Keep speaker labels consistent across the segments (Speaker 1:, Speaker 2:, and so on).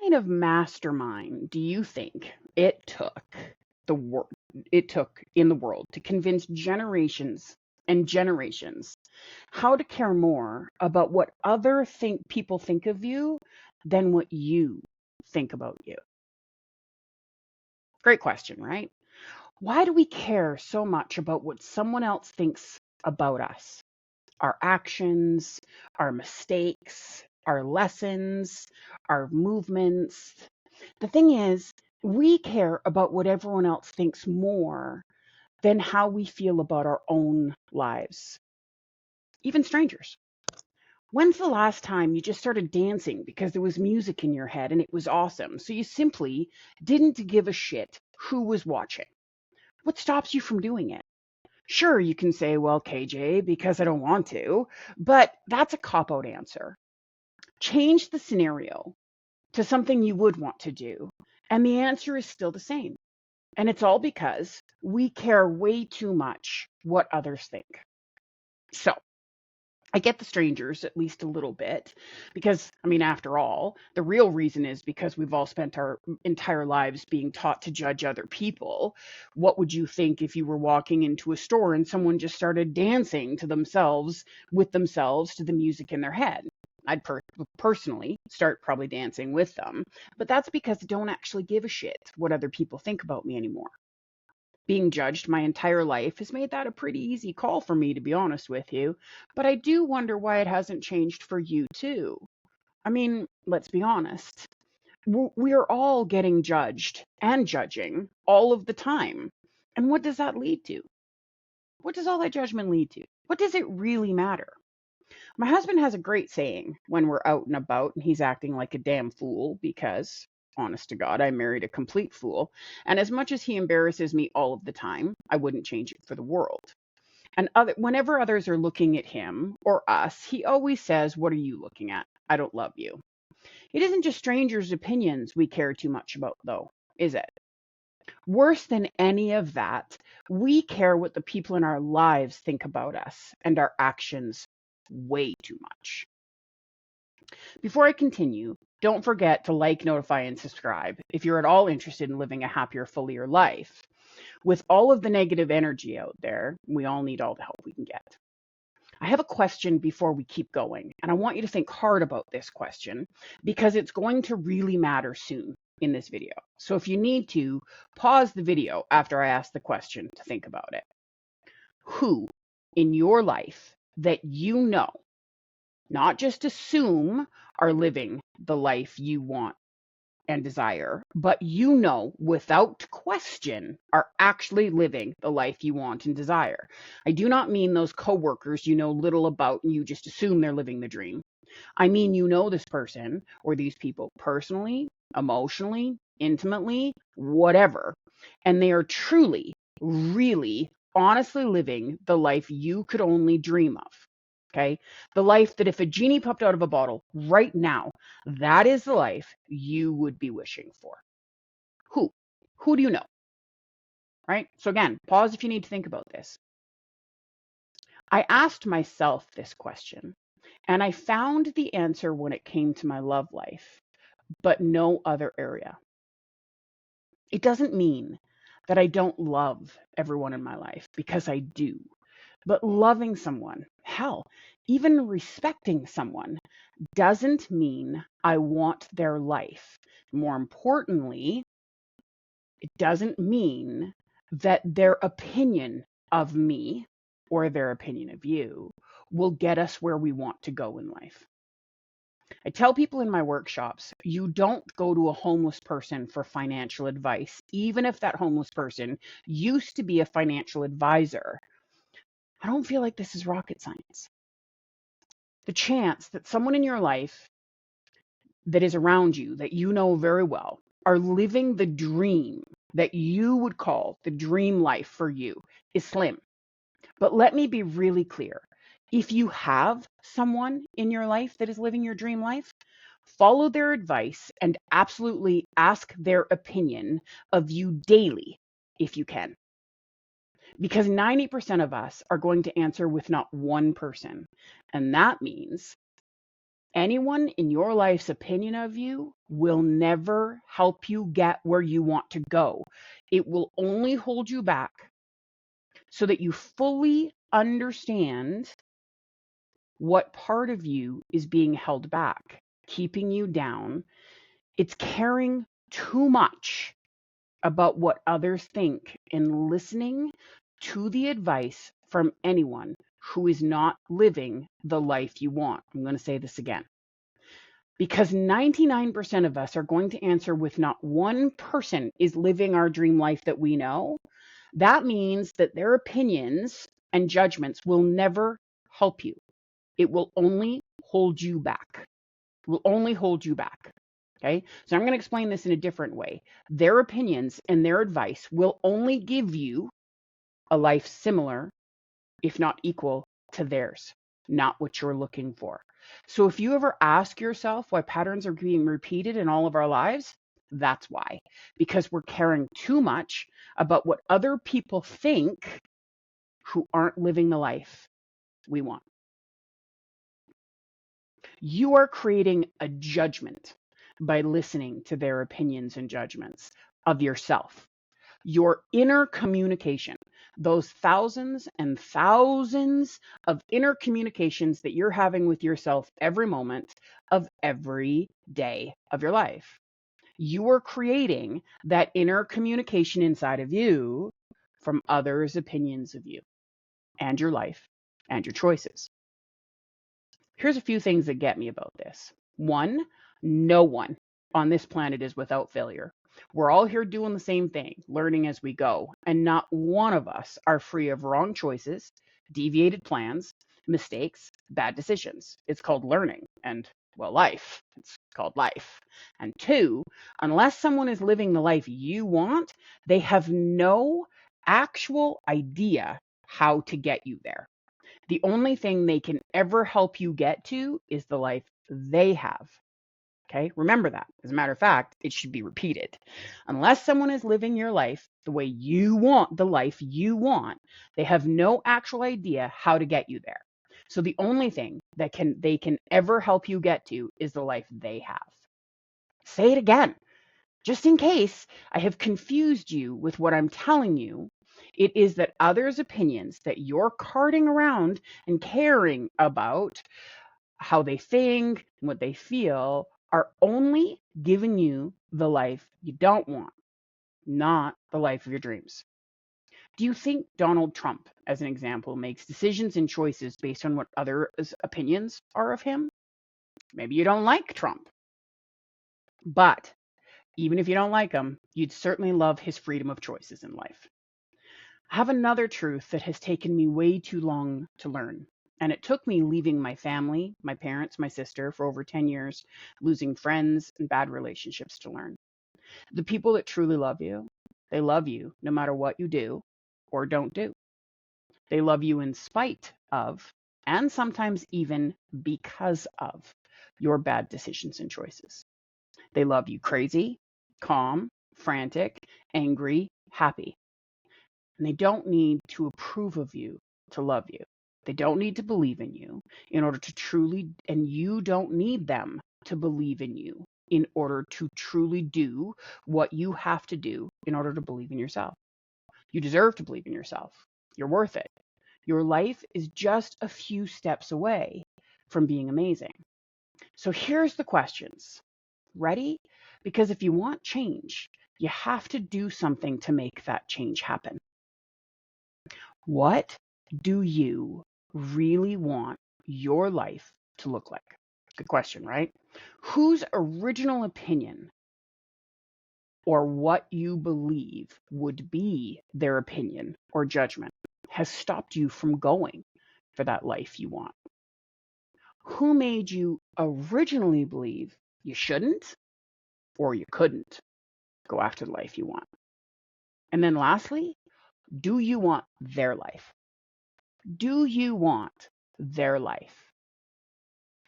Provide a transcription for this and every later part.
Speaker 1: kind of mastermind do you think the wor- it took in the world to convince generations and generations how to care more about what other people think of you than what you think about you? Great question, right? Why do we care so much about what someone else thinks about us? Our actions, our mistakes, our lessons, our movements. The thing is, we care about what everyone else thinks more than how we feel about our own lives, even strangers. When's the last time you just started dancing because there was music in your head and it was awesome? So you simply didn't give a shit who was watching. What stops you from doing it? Sure, you can say, well, KJ, because I don't want to, but that's a cop out answer. Change the scenario to something you would want to do, and the answer is still the same. And it's all because we care way too much what others think. So I get the strangers at least a little bit because, I mean, after all, the real reason is because we've all spent our entire lives being taught to judge other people. What would you think if you were walking into a store and someone just started dancing to themselves, with themselves, to the music in their head? I'd personally start probably dancing with them, but that's because I don't actually give a shit what other people think about me anymore. Being judged my entire life has made that a pretty easy call for me, to be honest with you. But I do wonder why it hasn't changed for you, too. I mean, let's be honest. We are all getting judged and judging all of the time. And what does that lead to? What does all that judgment lead to? What does it really matter? My husband has a great saying when we're out and about and he's acting like a damn fool because, honest to God, I married a complete fool. And as much as he embarrasses me all of the time, I wouldn't change it for the world. And whenever others are looking at him or us, he always says, "What are you looking at? I don't love you." It isn't just strangers' opinions we care too much about, though, is it? Worse than any of that, we care what the people in our lives think about us and our actions way too much. Before I continue, don't forget to like, notify, and subscribe if you're at all interested in living a happier, fuller life. With all of the negative energy out there, we all need all the help we can get. I have a question before we keep going, and I want you to think hard about this question because it's going to really matter soon in this video. So if you need to, pause the video after I ask the question to think about it. Who in your life that you know, not just assume, are living the life you want and desire, but you know without question are actually living the life you want and desire? I do not mean those coworkers you know little about and you just assume they're living the dream. I mean, you know this person or these people personally, emotionally, intimately, whatever, and they are truly, really, honestly living the life you could only dream of. Okay. The life that if a genie popped out of a bottle right now, that is the life you would be wishing for. Who? Who do you know? Right? So again, pause if you need to think about this. I asked myself this question and I found the answer when it came to my love life, but no other area. It doesn't mean that I don't love everyone in my life because I do. But loving someone, hell, even respecting someone, doesn't mean I want their life. More importantly, it doesn't mean that their opinion of me or their opinion of you will get us where we want to go in life. I tell people in my workshops, you don't go to a homeless person for financial advice, even if that homeless person used to be a financial advisor. I don't feel like this is rocket science. The chance that someone in your life that is around you, that you know very well, are living the dream that you would call the dream life for you is slim. But let me be really clear. If you have someone in your life that is living your dream life, follow their advice and absolutely ask their opinion of you daily if you can. Because 90% of us are going to answer with not one person. And that means Anyone in your life's opinion of you will never help you get where you want to go. It will only hold you back so that you fully understand what part of you is being held back, keeping you down. It's caring too much about what others think and listening to the advice from anyone who is not living the life you want. I'm going to say this again. Because 99% of us are going to answer with not one person is living our dream life that we know. That means that their opinions and judgments will never help you. It will only hold you back. It will only hold you back. Okay, so I'm going to explain this in a different way. Their opinions and their advice will only give you a life similar, if not equal, to theirs, not what you're looking for. So if you ever ask yourself why patterns are being repeated in all of our lives, that's why. Because we're caring too much about what other people think who aren't living the life we want. You are creating a judgment by listening to their opinions and judgments of yourself. Your inner communication, those thousands and thousands of inner communications that you're having with yourself every moment of every day of your life. You are creating that inner communication inside of you from others' opinions of you and your life and your choices. Here's a few things that get me about this. One, no one on this planet is without failure. We're all here doing the same thing, learning as we go, and not one of us are free of wrong choices, deviated plans, mistakes, bad decisions. It's called learning and, well, life. It's called life. And two, unless someone is living the life you want, they have no actual idea how to get you there. The only thing they can ever help you get to is the life they have. Okay, remember that. As a matter of fact, it should be repeated. Unless someone is living your life the way you want, the life you want, they have no actual idea how to get you there. So the only thing that they can ever help you get to is the life they have. Say it again. Just in case I have confused you with what I'm telling you, it is that others' opinions that you're carting around and caring about how they think and what they feel are only giving you the life you don't want, not the life of your dreams. Do you think Donald Trump, as an example, makes decisions and choices based on what others' opinions are of him? Maybe you don't like Trump, but even if you don't like him, you'd certainly love his freedom of choices in life. I have another truth that has taken me way too long to learn. And it took me leaving my family, my parents, my sister for over 10 years, losing friends and bad relationships to learn. The people that truly love you, they love you no matter what you do or don't do. They love you in spite of, and sometimes even because of, your bad decisions and choices. They love you crazy, calm, frantic, angry, happy. And they don't need to approve of you to love you. They don't need to believe in you in order to truly, and you don't need them to believe in you in order to truly do what you have to do in order to believe in yourself. You deserve to believe in yourself. You're worth it. Your life is just a few steps away from being amazing. So here's the questions. Ready? Because if you want change, you have to do something to make that change happen. What do you really want your life to look like? Good question, right? Whose original opinion or what you believe would be their opinion or judgment has stopped you from going for that life you want? Who made you originally believe you shouldn't or you couldn't go after the life you want? And then lastly, do you want their life? Do you want their life?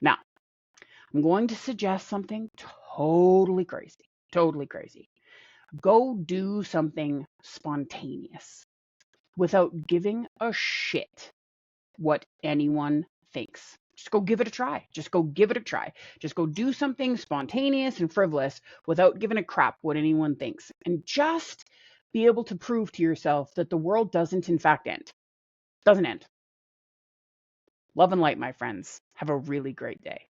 Speaker 1: Now, I'm going to suggest something totally crazy. Totally crazy. Go do something spontaneous without giving a shit what anyone thinks. Just go give it a try. Just go give it a try. Just go do something spontaneous and frivolous without giving a crap what anyone thinks. And just be able to prove to yourself that the world doesn't, in fact, end. Doesn't end. Love and light, my friends. Have a really great day.